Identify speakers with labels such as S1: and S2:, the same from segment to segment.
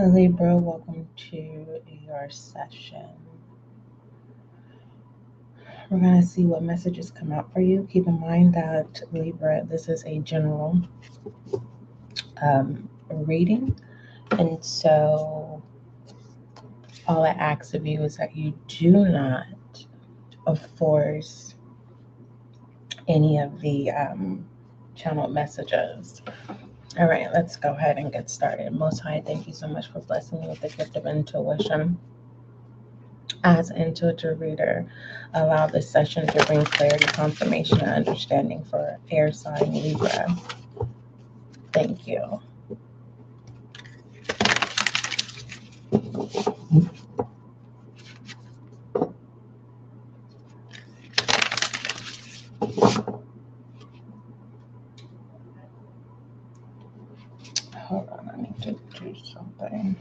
S1: Libra, welcome to your session. We're going to see what messages come out for you. Keep in mind that Libra, this is a general reading, and so all I ask of you is that you do not force any of the channel messages. All right, let's go ahead and get started. Most High, thank you so much for blessing me with the gift of intuition. As an intuitive reader, allow this session to bring clarity, confirmation, and understanding for air sign Libra. Thank you. Hold on, I need to do something.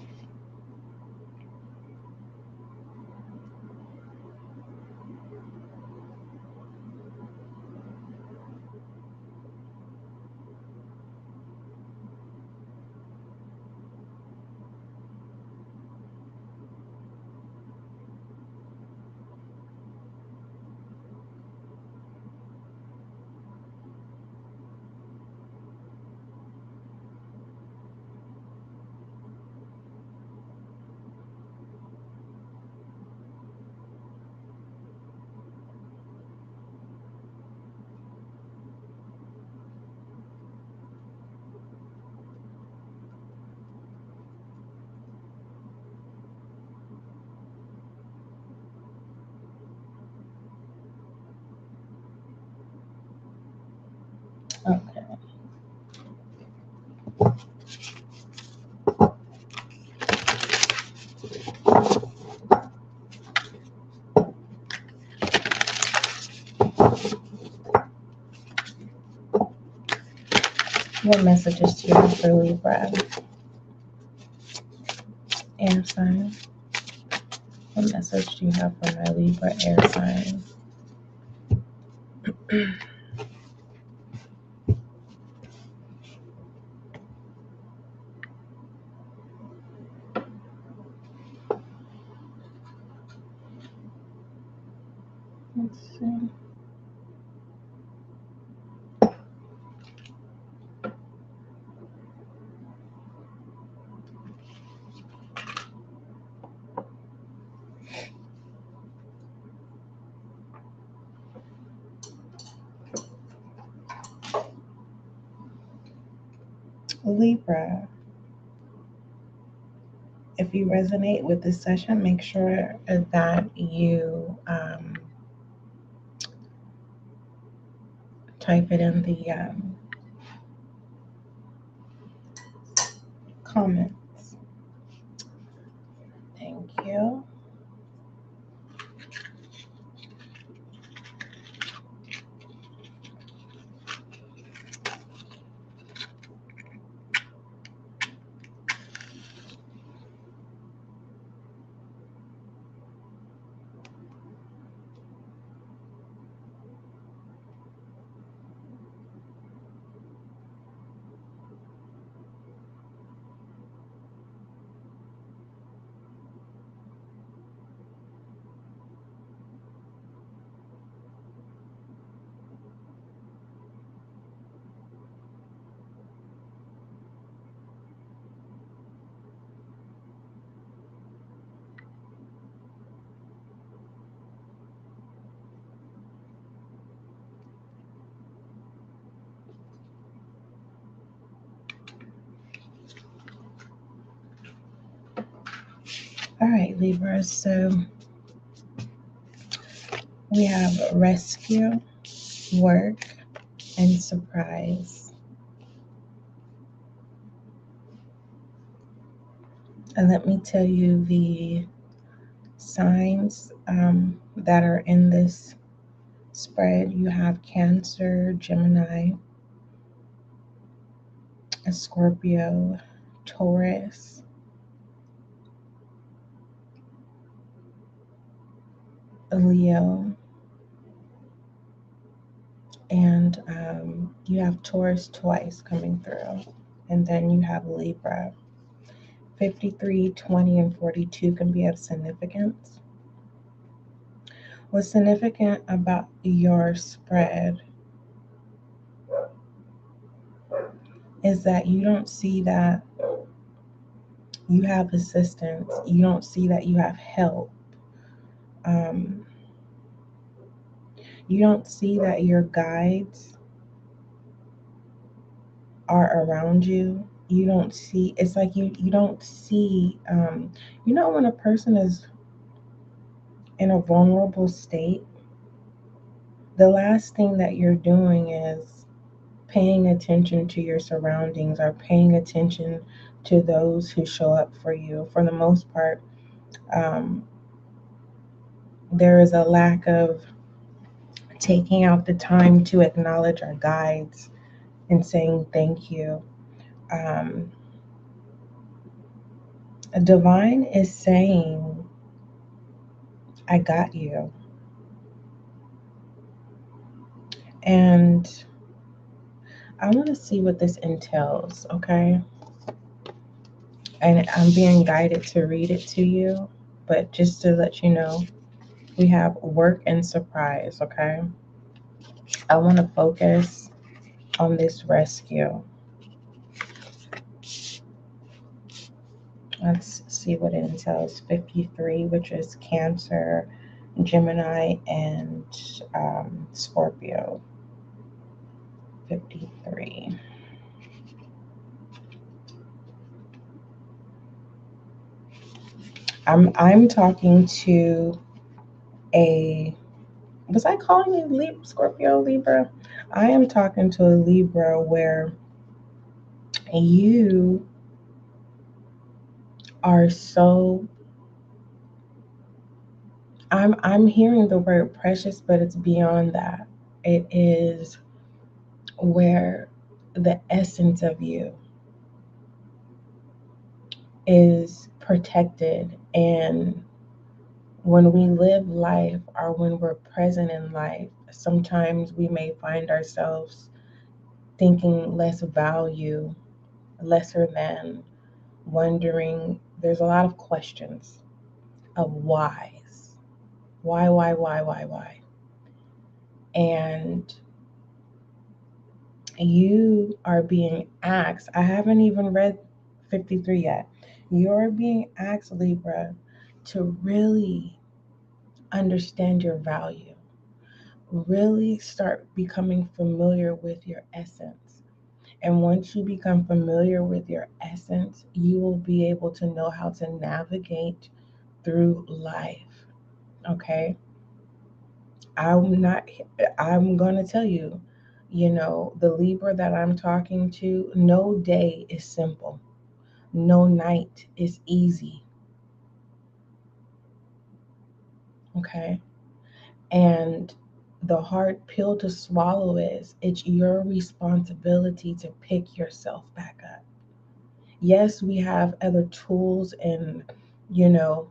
S1: Okay. What messages do you have for Libra? Air sign. What message do you have for my Libra air sign? Let's see. Libra, if you resonate with this session, make sure that you type it in the comments. Thank you. All right, Libra, so we have rescue, work, and surprise. And let me tell you the signs that are in this spread. You have Cancer, Gemini, Scorpio, Taurus, Leo, and you have Taurus twice coming through, and then you have Libra. 53, 20, and 42 can be of significance. What's significant about your spread is that you don't see that you have assistance. You don't see that you have help. Um, you don't see that your guides are around you. You don't see, it's like you don't see, when a person is in a vulnerable state, the last thing that you're doing is paying attention to your surroundings or paying attention to those who show up for you. For the most part, um, there is a lack of taking out the time to acknowledge our guides and saying thank you. Um, Divine is saying, I got you. And I want to see what this entails, okay? And I'm being guided to read it to you, but just to let you know, we have work and surprise, okay? I want to focus on this rescue. Let's see what it entails. 53, which is Cancer, Gemini, and Scorpio. 53. I'm talking to a, was I calling you Scorpio Libra? I am talking to a Libra where you are so, I'm hearing the word precious, but it's beyond that. It is where the essence of you is protected. And when we live life or when we're present in life, sometimes we may find ourselves thinking less value, lesser than, wondering. There's a lot of questions of whys. Why? And you are being asked, I haven't even read 53 yet. You're being asked, Libra, to really understand your value, really start becoming familiar with your essence. And once you become familiar with your essence, you will be able to know how to navigate through life. Okay? I'm not, I'm going to tell you, the Libra that I'm talking to, no day is simple, no night is easy. Okay? And the hard pill to swallow is it's your responsibility to pick yourself back up. Yes, we have other tools and, you know,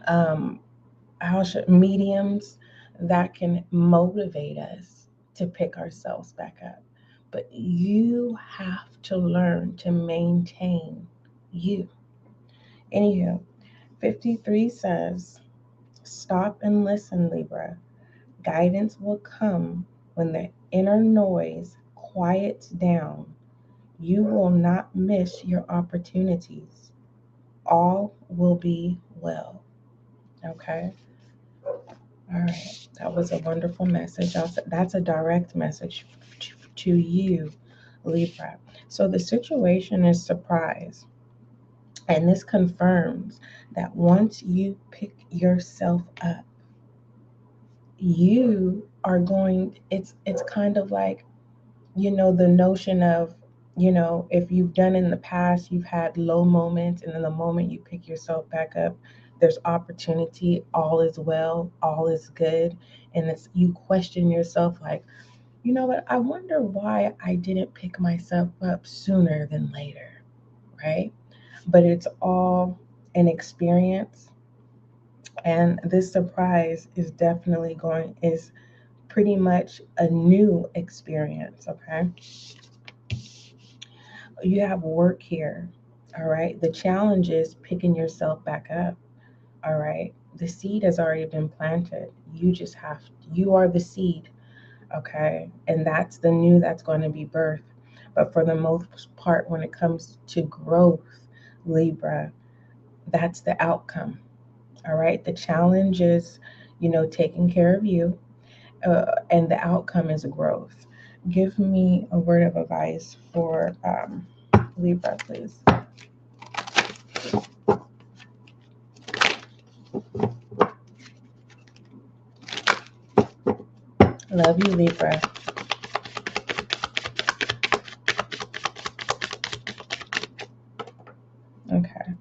S1: um, mediums that can motivate us to pick ourselves back up. But you have to learn to maintain you. Anywho, 53 says, stop and listen, Libra. Guidance will come when the inner noise quiets down. You will not miss your opportunities. All will be well. Okay? All right. That was a wonderful message. That's a direct message to you, Libra. So the situation is surprise. And this confirms that once you pick yourself up, you are going, it's kind of like, the notion of, if you've done in the past, you've had low moments, and then the moment you pick yourself back up, there's opportunity, all is well, all is good. And it's, you question yourself like, you know what, I wonder why I didn't pick myself up sooner than later, right? But it's all an experience. And this surprise is definitely is pretty much a new experience, okay? You have work here. All right. The challenge is picking yourself back up. All right. The seed has already been planted. You are the seed. Okay. And that's the new that's going to be birthed. But for the most part, when it comes to growth, Libra, that's the outcome. All right. The challenge is, taking care of you, and the outcome is growth. Give me a word of advice for Libra, please. Love you, Libra. Okay.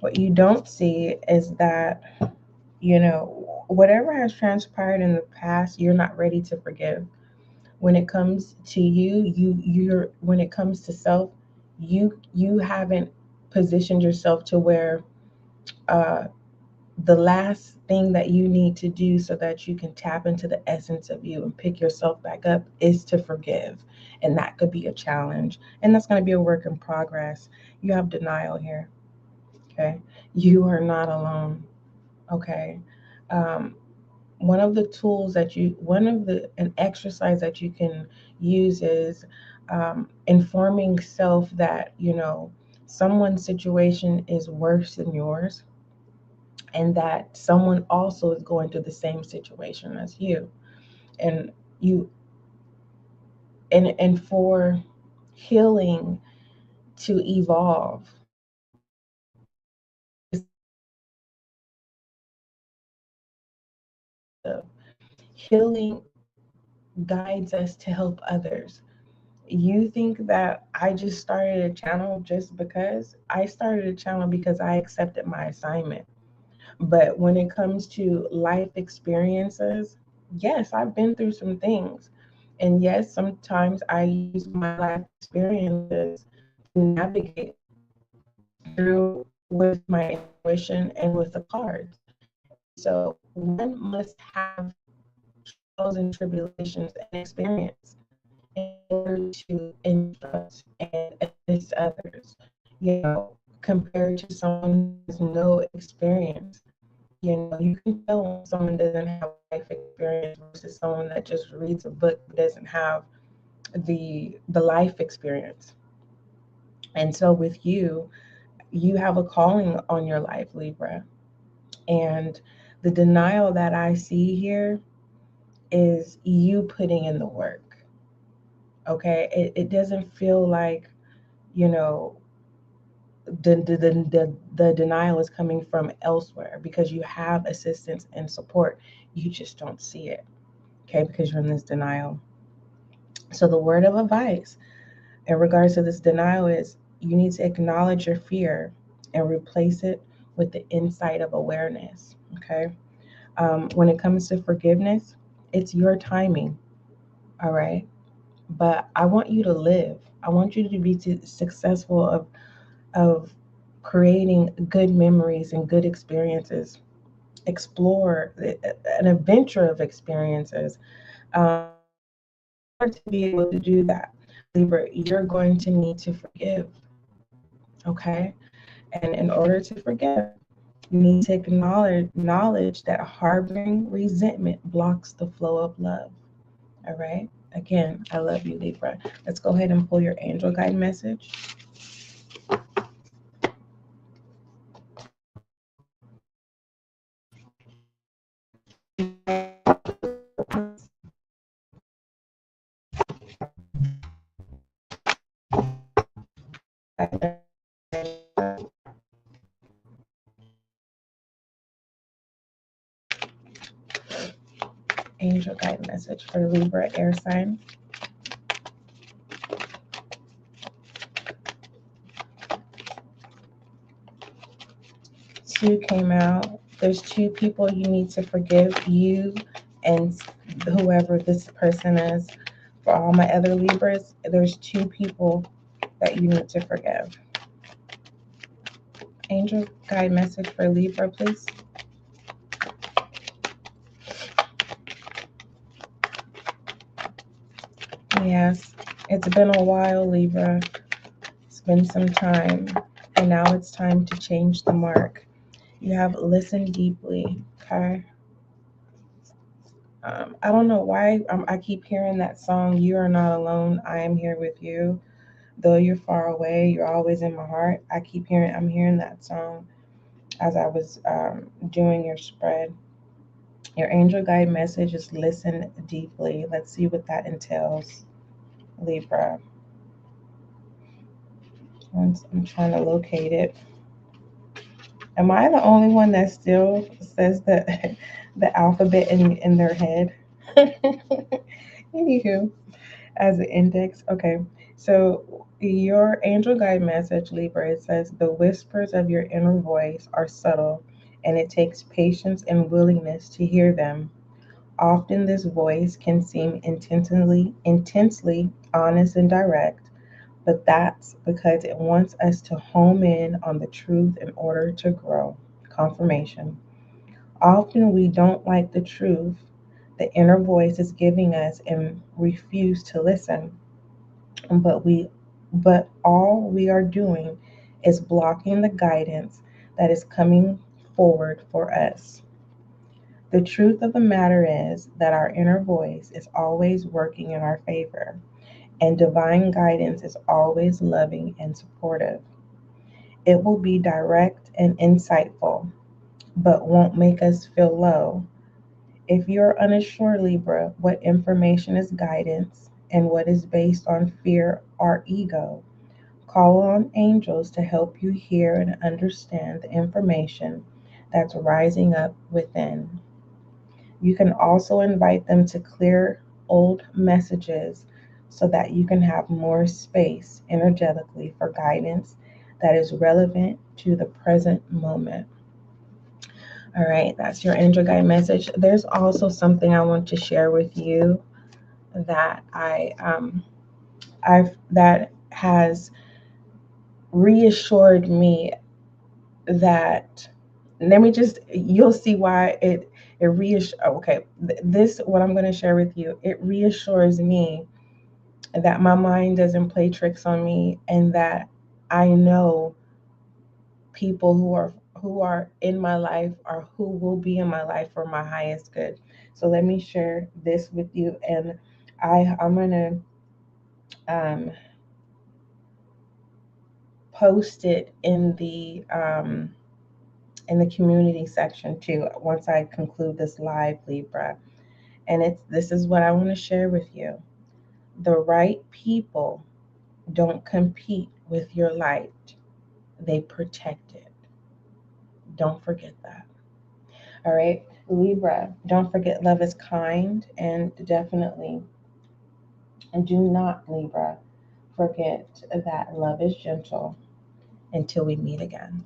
S1: What you don't see is that, whatever has transpired in the past, you're not ready to forgive. When it comes to you're when it comes to self, you haven't positioned yourself to where uh the last thing that you need to do so that you can tap into the essence of you and pick yourself back up is to forgive. And that could be a challenge. And that's going to be a work in progress. You have denial here. Okay. You are not alone. Okay. Um, one of the an exercise that you can use is informing self that, someone's situation is worse than yours, and that someone also is going through the same situation as you, and you and for healing to evolve, healing guides us to help others. You think that I just started a channel just because? I started a channel because I accepted my assignment. But when it comes to life experiences, yes, I've been through some things. And yes, sometimes I use my life experiences to navigate through with my intuition and with the cards. So one must have trials and tribulations and experience in order to instruct and assist others. Compared to someone who has no experience, you can tell when someone doesn't have life experience versus someone that just reads a book but doesn't have the life experience. And so with you, you have a calling on your life, Libra. And the denial that I see here is you putting in the work. Okay. It doesn't feel like, you know, the denial is coming from elsewhere, because you have assistance and support. You just don't see it. Okay. Because you're in this denial. So the word of advice in regards to this denial is you need to acknowledge your fear and replace it with the insight of awareness. Okay. When it comes to forgiveness, it's your timing. All right. But I want you to live. I want you to be successful of creating good memories and good experiences. Explore an adventure of experiences. To be able to do that, Libra, you're going to need to forgive. Okay. And in order to forgive, you need to acknowledge that harboring resentment blocks the flow of love. All right. Again, I love you, Libra. Let's go ahead and pull your angel guide message. Angel guide message for Libra air sign. Two came out. There's two people you need to forgive, you and whoever this person is. For all my other Libras, there's two people that you need to forgive. Angel guide message for Libra, please. Yes, it's been a while, Libra. been some time, and now it's time to change the mark. You have listened deeply, okay? I don't know why I keep hearing that song, You Are Not Alone, I Am Here With You. Though you're far away, you're always in my heart. I'm hearing that song as I was doing your spread. Your angel guide message is listen deeply. Let's see what that entails, Libra. Once I'm trying to locate it. Am I the only one that still says the the alphabet in their head? Anywho, as an index. Okay, so your angel guide message, Libra, it says the whispers of your inner voice are subtle, and it takes patience and willingness to hear them. Often, this voice can seem intensely honest and direct, but that's because it wants us to home in on the truth in order to grow. Confirmation. Often we don't like the truth the inner voice is giving us and refuse to listen, but all we are doing is blocking the guidance that is coming forward for us. The truth of the matter is that our inner voice is always working in our favor, and divine guidance is always loving and supportive. It will be direct and insightful, but won't make us feel low. If you're unsure, Libra, what information is guidance and what is based on fear or ego, call on angels to help you hear and understand the information that's rising up within. You can also invite them to clear old messages so that you can have more space energetically for guidance that is relevant to the present moment. All right, that's your angel guide message. There's also something I want to share with you that I've that has reassured me that let me just you'll see why it reassures. Okay, this what I'm going to share with you, it reassures me that my mind doesn't play tricks on me, and that I know people who are in my life or who will be in my life for my highest good. So let me share this with you, and I'm going to post it in the community section too once I conclude this live, Libra. And it's this is what I want to share with you. The right people don't compete with your light, they protect it. Don't forget that. All right, Libra, don't forget love is kind, and definitely do not, Libra, forget that love is gentle until we meet again.